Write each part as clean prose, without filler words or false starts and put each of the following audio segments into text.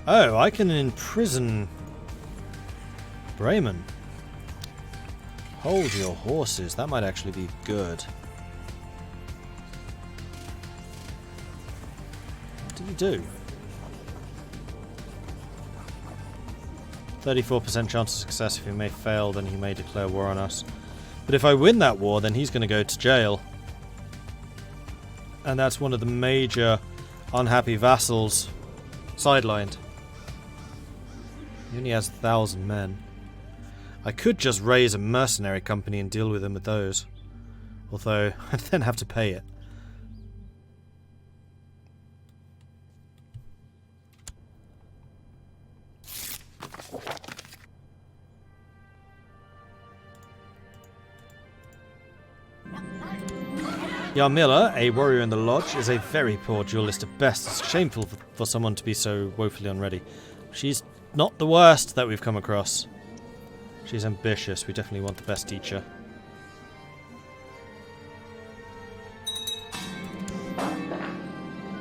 Oh, I can imprison Bremen. Hold your horses. That might actually be good. What did he do? 34% chance of success. If he may fail, then he may declare war on us. But if I win that war, then he's going to go to jail. And that's one of the major unhappy vassals sidelined. He only has 1,000 men. I could just raise a mercenary company and deal with him with those. Although, I'd then have to pay it. Yarmila, a warrior in the lodge, is a very poor duelist at best. It's shameful for someone to be so woefully unready. She's not the worst that we've come across. She's ambitious. We definitely want the best teacher.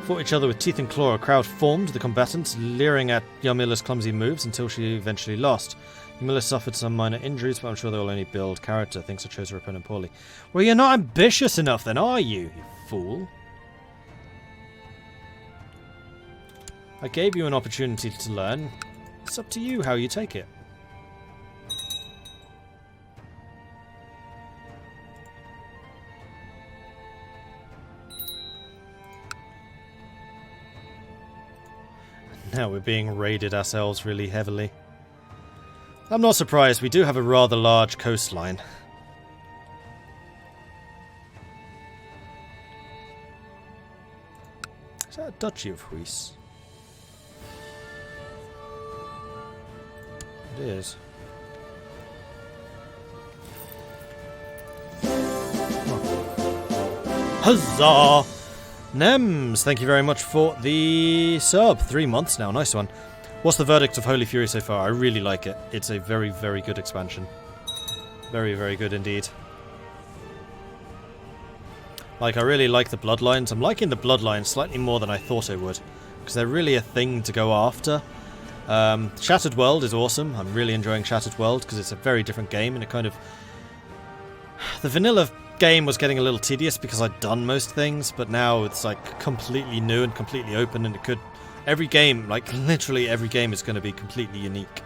Fought each other with teeth and claw. A crowd formed, the combatants leering at Yarmila's clumsy moves until she eventually lost. Yarmila suffered some minor injuries, but I'm sure they will only build character. Thinks I chose her opponent poorly. Well, you're not ambitious enough then, are you, you fool? I gave you an opportunity to learn. It's up to you how you take it. Now we're being raided ourselves really heavily. I'm not surprised, we do have a rather large coastline. Is that a Duchy of Huis? It is. Oh. Huzzah! Nems, thank you very much for the sub. 3 months now, nice one. What's the verdict of Holy Fury so far? I really like it. It's a very, very good expansion. Very, very good indeed. Like, I really like the Bloodlines. I'm liking the Bloodlines slightly more than I thought I would, because they're really a thing to go after. Shattered World is awesome. I'm really enjoying Shattered World, because it's a very different game, and it kind of... The vanilla game was getting a little tedious because I'd done most things, but now it's like completely new and completely open, and it could... Every game, like literally every game, is going to be completely unique.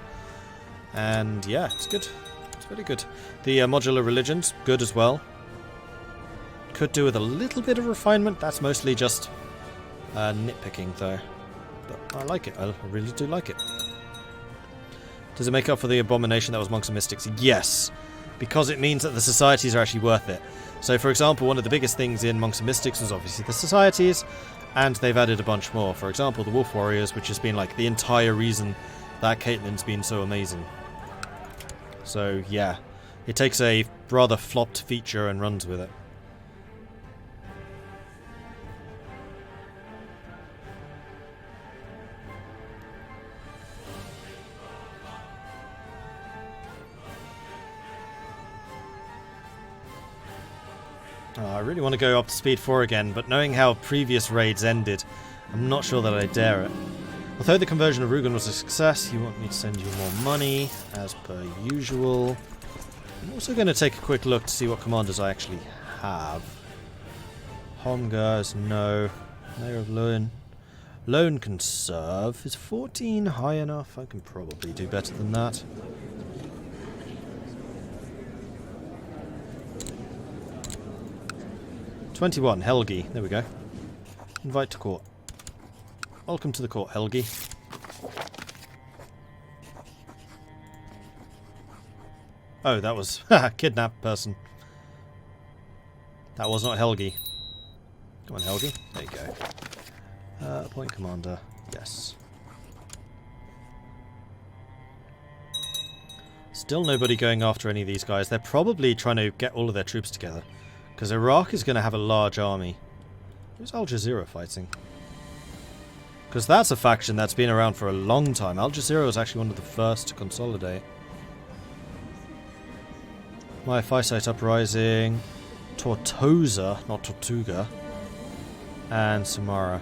And yeah, it's good. It's very good. The modular religions, good as well. Could do with a little bit of refinement. That's mostly just nitpicking though. But I like it. I really do like it. Does it make up for the abomination that was Monks and Mystics? Yes. Because it means that the societies are actually worth it. So for example, one of the biggest things in Monks and Mystics was obviously the societies. And they've added a bunch more. For example, the Wolf Warriors, which has been like the entire reason that Caitlyn's been so amazing. So yeah, it takes a rather flopped feature and runs with it. Oh, I really want to go up to speed 4 again, but knowing how previous raids ended, I'm not sure that I dare it. Although the conversion of Rugen was a success, you want me to send you more money, as per usual. I'm also going to take a quick look to see what commanders I actually have. Homgars, no. Mayor of Loan. Loan can serve. Is 14 high enough? I can probably do better than that. "21, Helgi." There we go. Invite to court. Welcome to the court, Helgi. Oh, that was kidnapped person. That was not Helgi. Come on, Helgi. There you go. Appoint commander. Yes. Still nobody going after any of these guys. They're probably trying to get all of their troops together. Because Iraq is going to have a large army. Who's Al Jazeera fighting? Because that's a faction that's been around for a long time. Al Jazeera was actually one of the first to consolidate. My Phisite Uprising. Tortosa, not Tortuga. And Samara.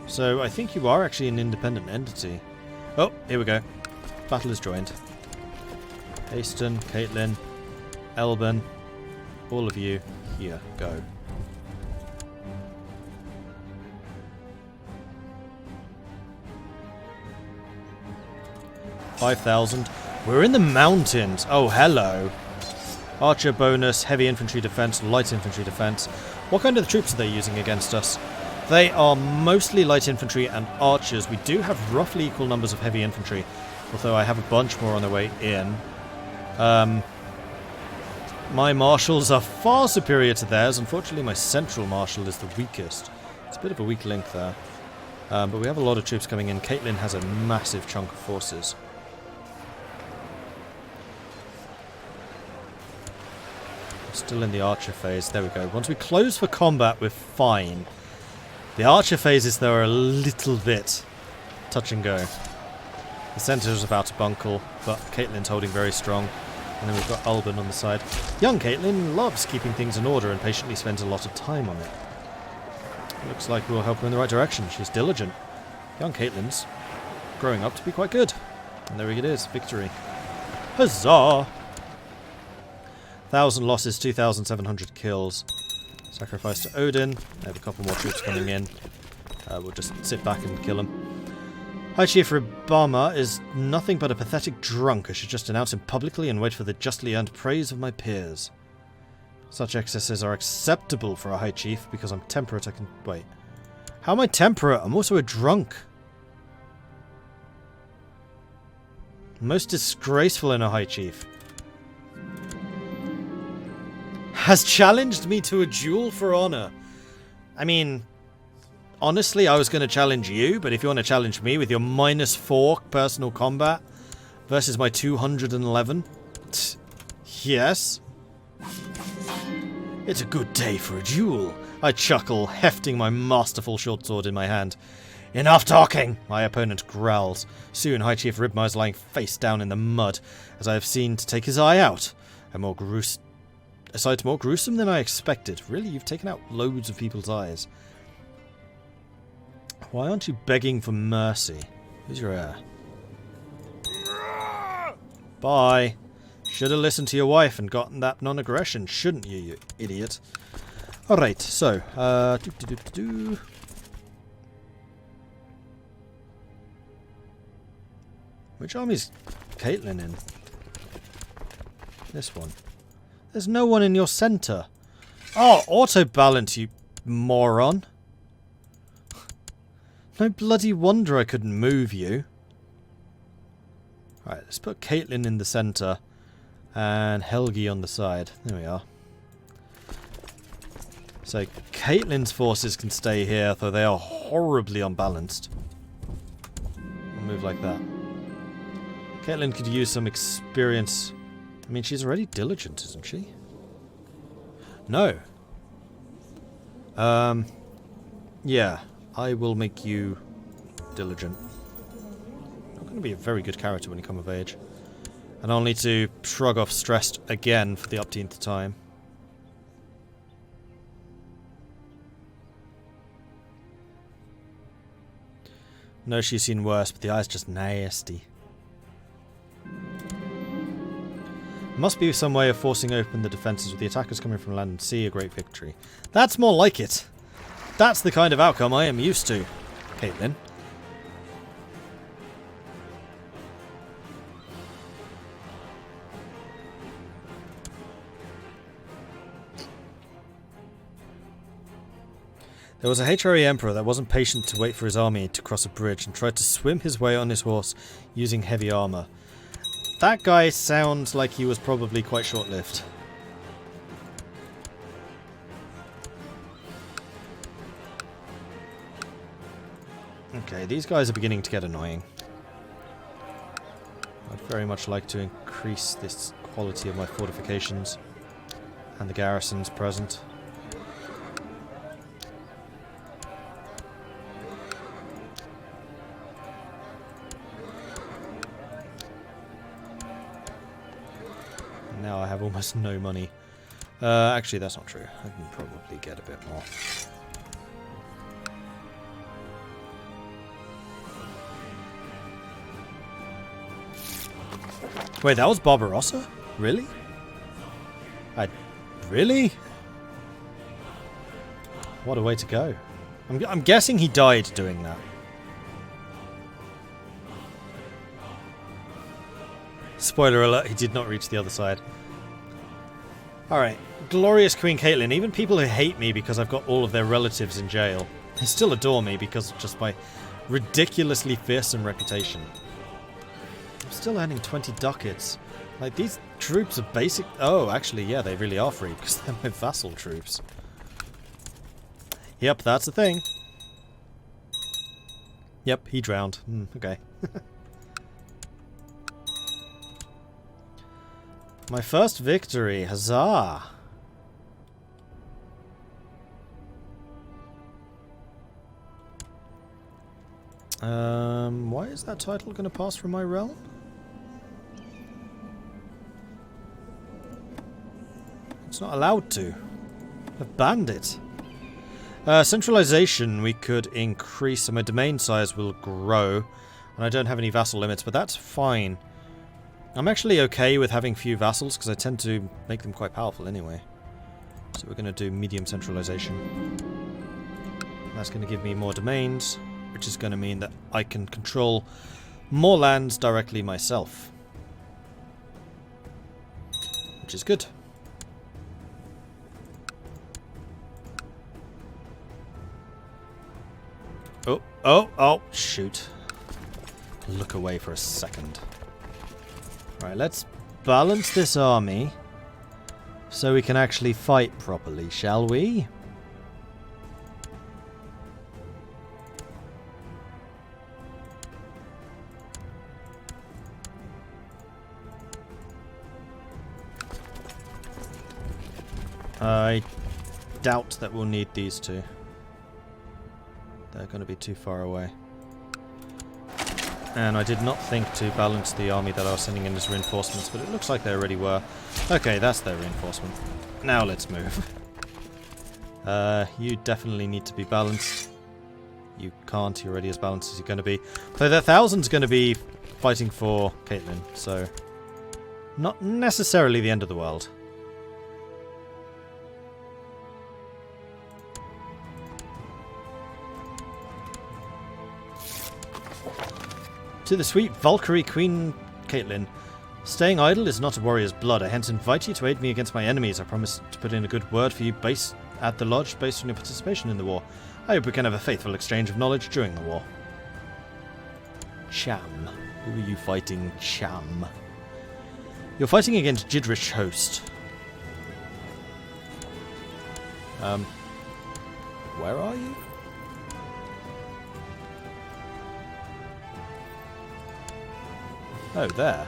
So I think you are actually an independent entity. Oh, here we go. Battle is joined. Hasten, Caitlin, Elben, all of you, here, go. $5,000. We're in the mountains. Oh, hello. Archer bonus, heavy infantry defense, light infantry defense. What kind of troops are they using against us? They are mostly light infantry and archers. We do have roughly equal numbers of heavy infantry, although I have a bunch more on the way in. My marshals are far superior to theirs. Unfortunately, my central marshal is the weakest. It's a bit of a weak link there. But we have a lot of troops coming in. Caitlin has a massive chunk of forces. Still in the archer phase. There we go. Once we close for combat, we're fine. The archer phases, though, are a little bit touch and go. The centre is about to bunkle, but Caitlin's holding very strong. And then we've got Alban on the side. Young Caitlin loves keeping things in order and patiently spends a lot of time on it. Looks like we'll help her in the right direction. She's diligent. Young Caitlin's growing up to be quite good. And there it is. Victory. Huzzah! 1,000 losses, 2,700 kills. Sacrifice to Odin. I have a couple more troops coming in. We'll just sit back and kill them. High Chief Ribama is nothing but a pathetic drunk. I should just announce him publicly and wait for the justly earned praise of my peers. Such excesses are acceptable for a High Chief because I'm temperate. I can... Wait. How am I temperate? I'm also a drunk. Most disgraceful in a High Chief. Has challenged me to a duel for honor. I mean, honestly, I was going to challenge you, but if you want to challenge me with your -4 personal combat versus my 211, yes. It's a good day for a duel. I chuckle, hefting my masterful short sword in my hand. Enough talking, my opponent growls. Soon High Chief Ribma is lying face down in the mud, as I have seen to take his eye out. A sight more gruesome than I expected. Really, you've taken out loads of people's eyes. Why aren't you begging for mercy? Who's your heir? Bye. Should have listened to your wife and gotten that non-aggression, shouldn't you, you idiot? Alright, so, Which army's Caitlin in? This one. There's no one in your centre. Oh, auto-balance, you moron. No bloody wonder I couldn't move you. Right, let's put Caitlin in the centre. And Helgi on the side. There we are. So, Caitlin's forces can stay here, though they are horribly unbalanced. I'll move like that. Caitlin could use some experience. I mean, she's already diligent, isn't she? No. Yeah. I will make you diligent. I'm going to be a very good character when you come of age. And I'll need to shrug off stressed again for the upteenth time. No, she's seen worse, but the eye's just nasty. Must be some way of forcing open the defences with the attackers coming from land and sea. A great victory. That's more like it. That's the kind of outcome I am used to, Caitlin. There was a HRE Emperor that wasn't patient to wait for his army to cross a bridge and tried to swim his way on his horse using heavy armour. That guy sounds like he was probably quite short-lived. Okay, these guys are beginning to get annoying. I'd very much like to increase this quality of my fortifications and the garrisons present. Now I have almost no money. Actually, that's not true. I can probably get a bit more. Wait, that was Barbarossa? Really? Really? What a way to go. I'm guessing he died doing that. Spoiler alert, he did not reach the other side. Alright, glorious Queen Caitlin. Even people who hate me because I've got all of their relatives in jail, they still adore me because of just my ridiculously fearsome reputation. I'm still earning 20 ducats. Like, these troops are basic... Oh, actually, yeah, they really are free because they're my vassal troops. Yep, that's the thing. Yep, he drowned. Okay. My first victory, huzzah! Why is that title going to pass from my realm? It's not allowed to. I've banned it. Centralization we could increase, so my domain size will grow, and I don't have any vassal limits, but that's fine. I'm actually okay with having few vassals, because I tend to make them quite powerful anyway. So we're going to do medium centralization. That's going to give me more domains, which is going to mean that I can control more lands directly myself. Which is good. Oh, shoot. Look away for a second. Alright, let's balance this army so we can actually fight properly, shall we? I doubt that we'll need these two. They're going to be too far away. And I did not think to balance the army that I was sending in as reinforcements, but it looks like they already were. Okay, that's their reinforcement. Now let's move. You definitely need to be balanced. You can't, you're already as balanced as you're going to be. So the 1,000's going to be fighting for Caitlin, so not necessarily the end of the world. To the sweet Valkyrie Queen Caitlin. Staying idle is not a warrior's blood. I hence invite you to aid me against my enemies. I promise to put in a good word for you at the lodge based on your participation in the war. I hope we can have a faithful exchange of knowledge during the war. Cham. Who are you fighting, Cham? You're fighting against Jidrish Host. Where are you? Oh, there.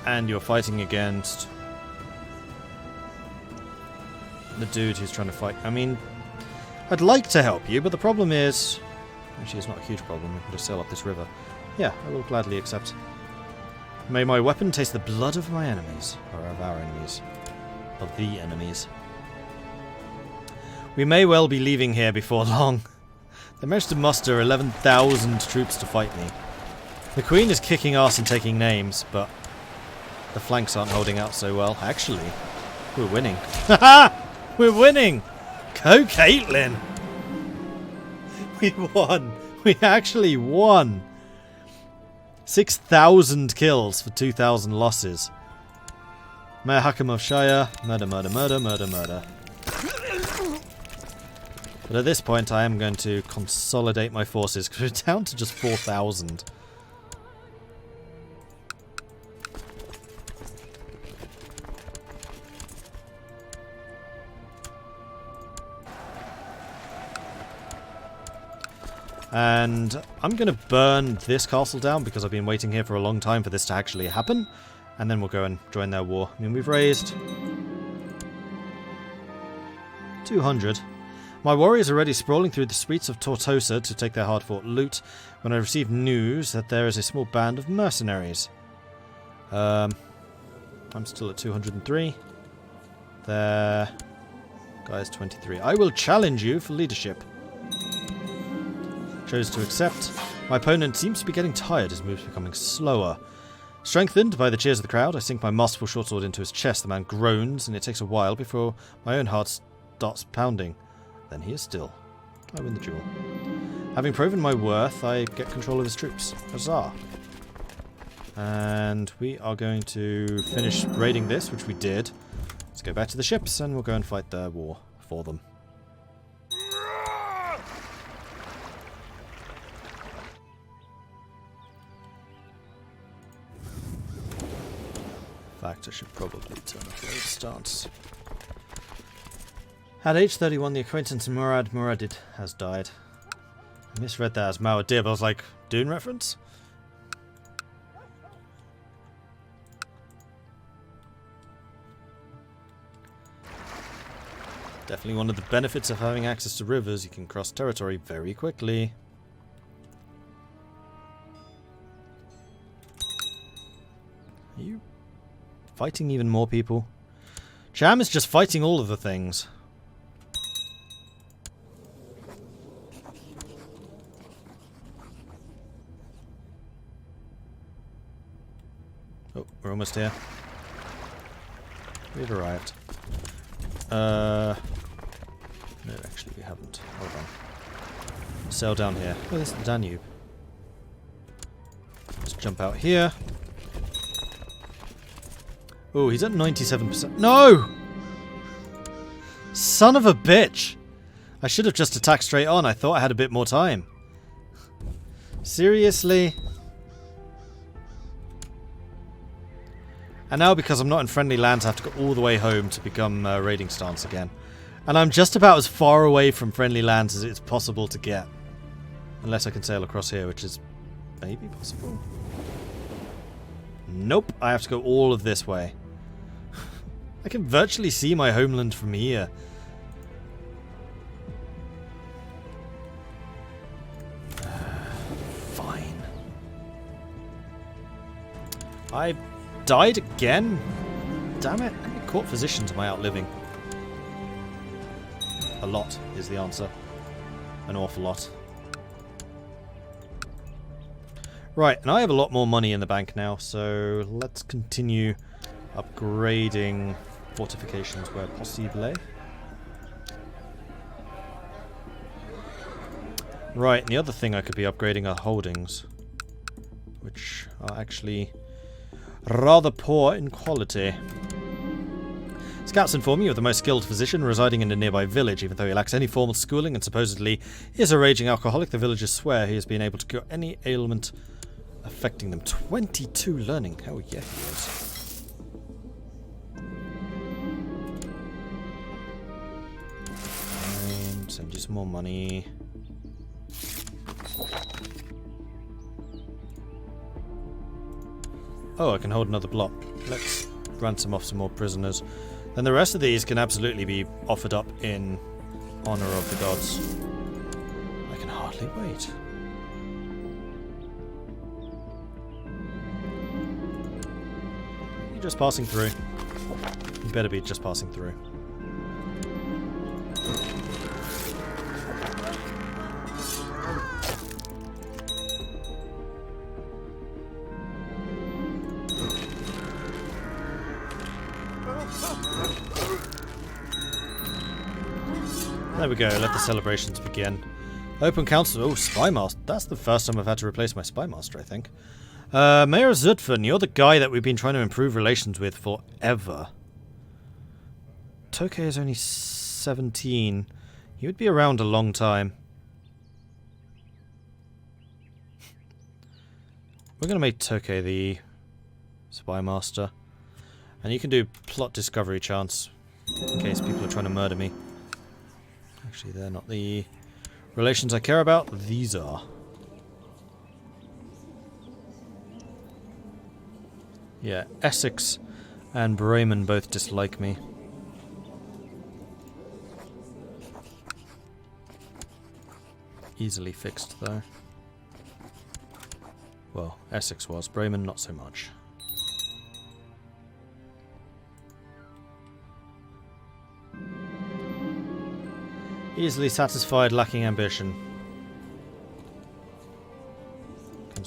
And you're fighting against the dude who's trying to fight. I mean, I'd like to help you, but the problem is... Actually, it's not a huge problem. We can just sail up this river. Yeah, I will gladly accept. May my weapon taste the blood of my enemies. Or of our enemies. Of the enemies. We may well be leaving here before long. They managed to muster 11,000 troops to fight me. The Queen is kicking ass and taking names, but the flanks aren't holding out so well. Actually, we're winning. Haha! We're winning! Go Caitlin! We won! We actually won! 6,000 kills for 2,000 losses. Mayor Hakam of Shire. Murder, murder, murder, murder, murder. But at this point I am going to consolidate my forces because we're down to just 4,000. And I'm going to burn this castle down because I've been waiting here for a long time for this to actually happen. And then we'll go and join their war. I mean, we've raised 200. My warriors are already sprawling through the streets of Tortosa to take their hard-fought loot when I receive news that there is a small band of mercenaries. I'm still at 203. There. Guy's 23. I will challenge you for leadership. Chose to accept. My opponent seems to be getting tired, his moves becoming slower. Strengthened by the cheers of the crowd, I sink my masterful short sword into his chest. The man groans, and it takes a while before my own heart starts pounding. Then he is still. I win the duel. Having proven my worth, I get control of his troops. Huzzah! And we are going to finish raiding this, which we did. Let's go back to the ships, and we'll go and fight their war for them. In fact, I should probably turn up the stance. At age 31, the acquaintance Muradid has died. I misread that as Muad'Dib. I was like, Dune reference? Definitely one of the benefits of having access to rivers. You can cross territory very quickly. Are you fighting even more people? Cham is just fighting all of the things. Oh, we're almost here. We've arrived. No, actually we haven't. Hold on. Sail down here. Oh, there's the Danube. Let's jump out here. Oh, he's at 97%. No! Son of a bitch! I should have just attacked straight on. I thought I had a bit more time. Seriously? And now, because I'm not in friendly lands, I have to go all the way home to become raiding stance again. And I'm just about as far away from friendly lands as it's possible to get. Unless I can sail across here, which is maybe possible. Nope, I have to go all of this way. I can virtually see my homeland from here. Fine. I died again? Damn it. How many court physicians am I outliving? A lot is the answer. An awful lot. Right, and I have a lot more money in the bank now, so let's continue upgrading fortifications where possible. Right, and the other thing I could be upgrading are holdings, which are actually rather poor in quality. Scouts inform you of the most skilled physician residing in a nearby village. Even though he lacks any formal schooling and supposedly is a raging alcoholic, the villagers swear he has been able to cure any ailment affecting them. 22 learning. Hell yeah, he is. Fine, send you some more money. Oh, I can hold another block. Let's ransom off some more prisoners. Then the rest of these can absolutely be offered up in honor of the gods. I can hardly wait. You're just passing through. You better be just passing through. There we go, let the celebrations begin. Open council. Oh, Spymaster. That's the first time I've had to replace my Spymaster, I think. Mayor Zutphen, you're the guy that we've been trying to improve relations with forever. Tokay is only 17. He would be around a long time. We're going to make Tokay the Spymaster. And you can do plot discovery chance in case people are trying to murder me. Actually, they're not the relations I care about. These are. Yeah, Essex and Bremen both dislike me. Easily fixed, though. Well, Essex was. Bremen, not so much. Easily satisfied, lacking ambition.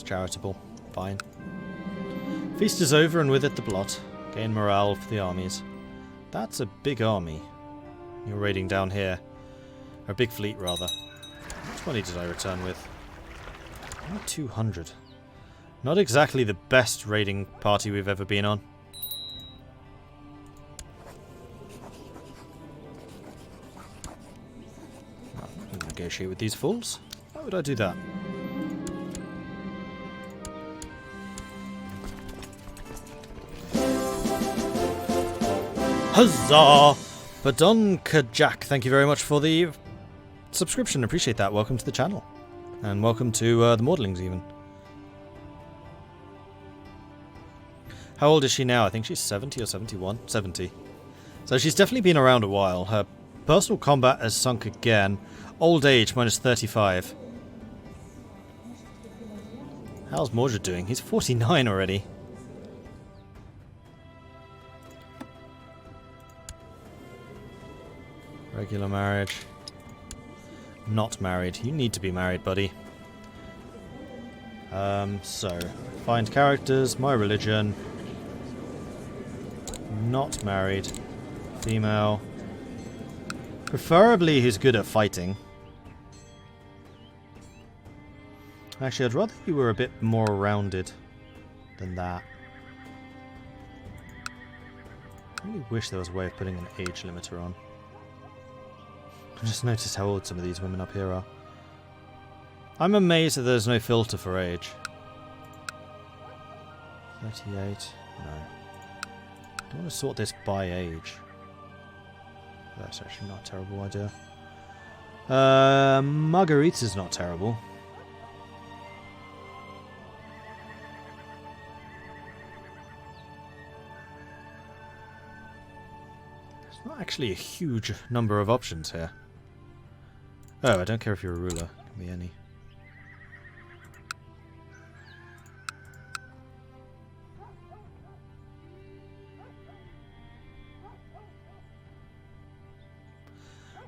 It's charitable. Fine. Feast is over and with it the plot. Gain morale for the armies. That's a big army. You're raiding down here. Or a big fleet, rather. Which money did I return with? Only 200. Not exactly the best raiding party we've ever been on. Negotiate with these fools? Why would I do that? Huzzah! Badon Kajak, thank you very much for the subscription. Appreciate that. Welcome to the channel. And welcome to the Mordlings, even. How old is she now? I think she's 70 or 71. 70. So she's definitely been around a while. Her personal combat has sunk again. Old age, minus 35. How's Mordred doing? He's 49 already. Regular marriage. Not married. You need to be married, buddy. So, find characters, my religion. Not married. Female. Preferably who's good at fighting. Actually, I'd rather you were a bit more rounded than that. I really wish there was a way of putting an age limiter on. I just noticed how old some of these women up here are. I'm amazed that there's no filter for age. 38. No. I don't want to sort this by age. That's actually not a terrible idea. Margarita's not terrible. There's not actually a huge number of options here. Oh, I don't care if you're a ruler. It can be any.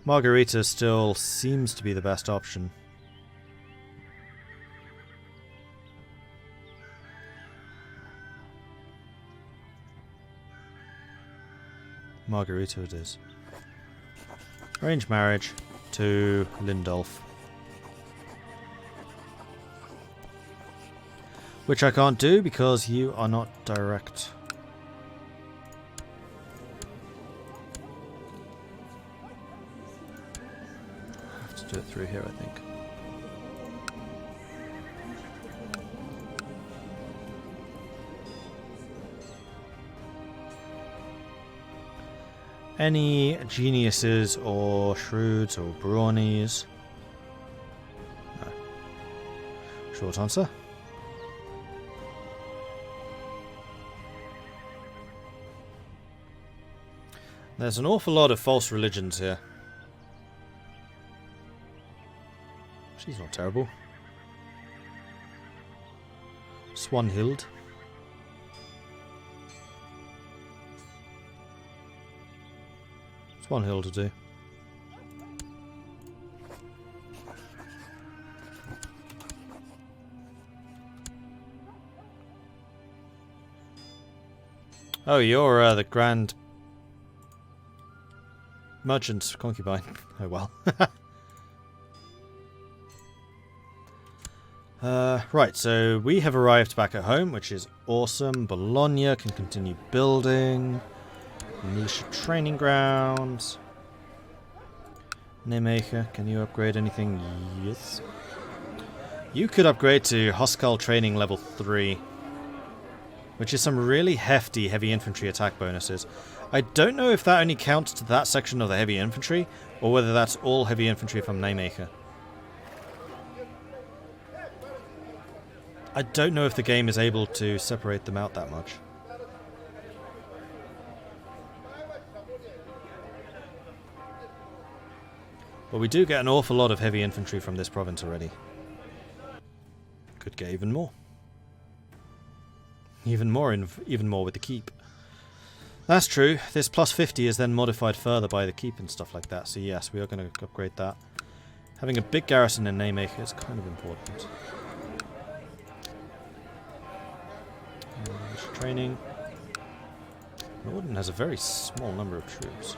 Margarita still seems to be the best option. Margarita it is. Arranged marriage to Lindolf. Which I can't do because you are not direct. I have to do it through here, I think. Any geniuses or shrewds or brawnies? No. Short answer. There's an awful lot of false religions here. She's not terrible. Swanhild. Swanhild to do. Oh, you're the Grand Merchant concubine. Oh well. Right, so we have arrived back at home, which is awesome. Bologna can continue building. Militia training grounds. Nijmegen, can you upgrade anything? Yes. You could upgrade to Hostile Training level 3. Which is some really hefty heavy infantry attack bonuses. I don't know if that only counts to that section of the heavy infantry, or whether that's all heavy infantry from Nijmegen. I don't know if the game is able to separate them out that much. But we do get an awful lot of heavy infantry from this province already. Could get even more. Even more with the keep. That's true. This plus 50 is then modified further by the keep and stuff like that. So yes, we are going to upgrade that. Having a big garrison in Nijmegen is kind of important. Training. Norden has a very small number of troops.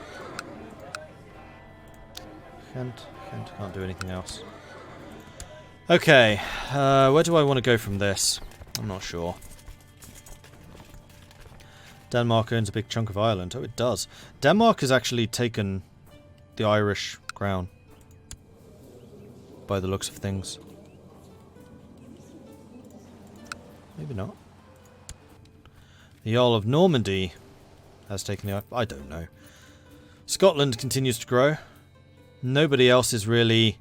Kent can't do anything else. Okay, where do I want to go from this? I'm not sure. Denmark owns a big chunk of Ireland. Oh, it does. Denmark has actually taken the Irish crown, by the looks of things. Maybe not. The Jarl of Normandy has taken the... I don't know. Scotland continues to grow. Nobody else is really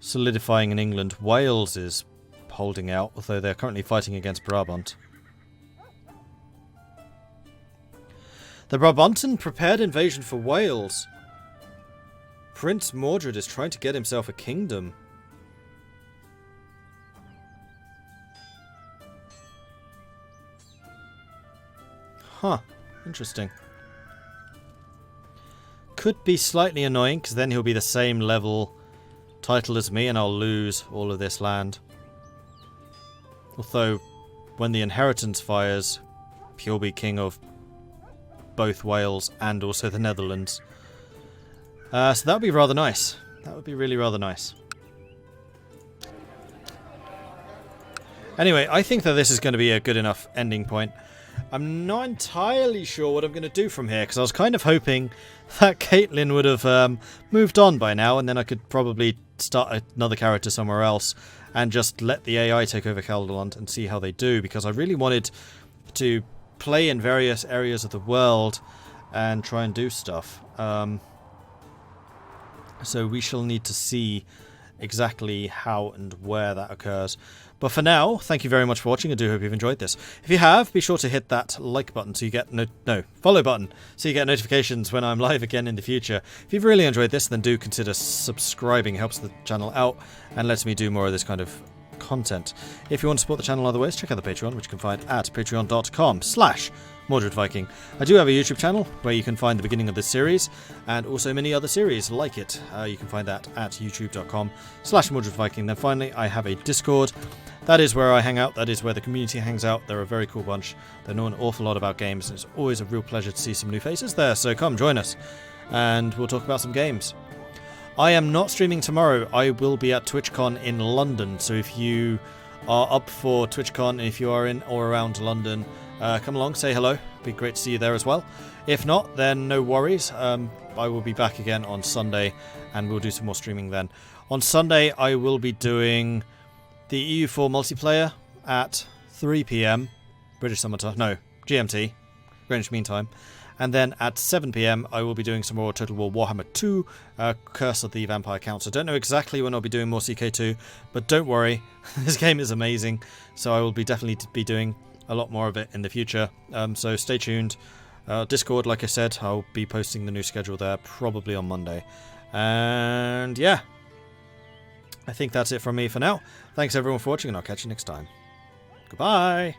solidifying in England. Wales is holding out, although they're currently fighting against Brabant. The Brabantan prepared invasion for Wales. Prince Mordred is trying to get himself a kingdom. Huh. Interesting. Could be slightly annoying, because then he'll be the same level title as me, and I'll lose all of this land. Although, when the inheritance fires, he'll be king of both Wales and also the Netherlands. So that would be rather nice. That would be really rather nice. Anyway, I think that this is going to be a good enough ending point. I'm not entirely sure what I'm going to do from here, because I was kind of hoping that Caitlin would have moved on by now, and then I could probably start another character somewhere else and just let the AI take over Caldelant and see how they do, because I really wanted to play in various areas of the world and try and do stuff. So we shall need to see exactly how and where that occurs. But for now, thank you very much for watching. I do hope you've enjoyed this. If you have, be sure to hit that like button so you get follow button so you get notifications when I'm live again in the future. If you've really enjoyed this, then do consider subscribing. It helps the channel out and lets me do more of this kind of content. If you want to support the channel other ways, check out the Patreon, which you can find at patreon.com/Mordred Viking. I do have a YouTube channel where you can find the beginning of this series and also many other series like it. You can find that at youtube.com/Mordred Viking. Then finally, I have a Discord. That is where I hang out. That is where the community hangs out. They're a very cool bunch. They know an awful lot about games, and it's always a real pleasure to see some new faces there. So come join us, and we'll talk about some games. I am not streaming tomorrow. I will be at TwitchCon in London. So if you are up for TwitchCon, and if you are in or around London, come along, say hello. It'd be great to see you there as well. If not, then no worries. I will be back again on Sunday, and we'll do some more streaming then. On Sunday, I will be doing the EU4 multiplayer at 3 PM British Summer Time. No, GMT, Greenwich Mean Time. And then at 7 PM, I will be doing some more Total War Warhammer 2, Curse of the Vampire Count. So I don't know exactly when I'll be doing more CK2, but don't worry, this game is amazing. So I will definitely be doing a lot more of it in the future. So stay tuned. Discord, like I said, I'll be posting the new schedule there probably on Monday. And yeah, I think that's it from me for now. Thanks everyone for watching, and I'll catch you next time. Goodbye!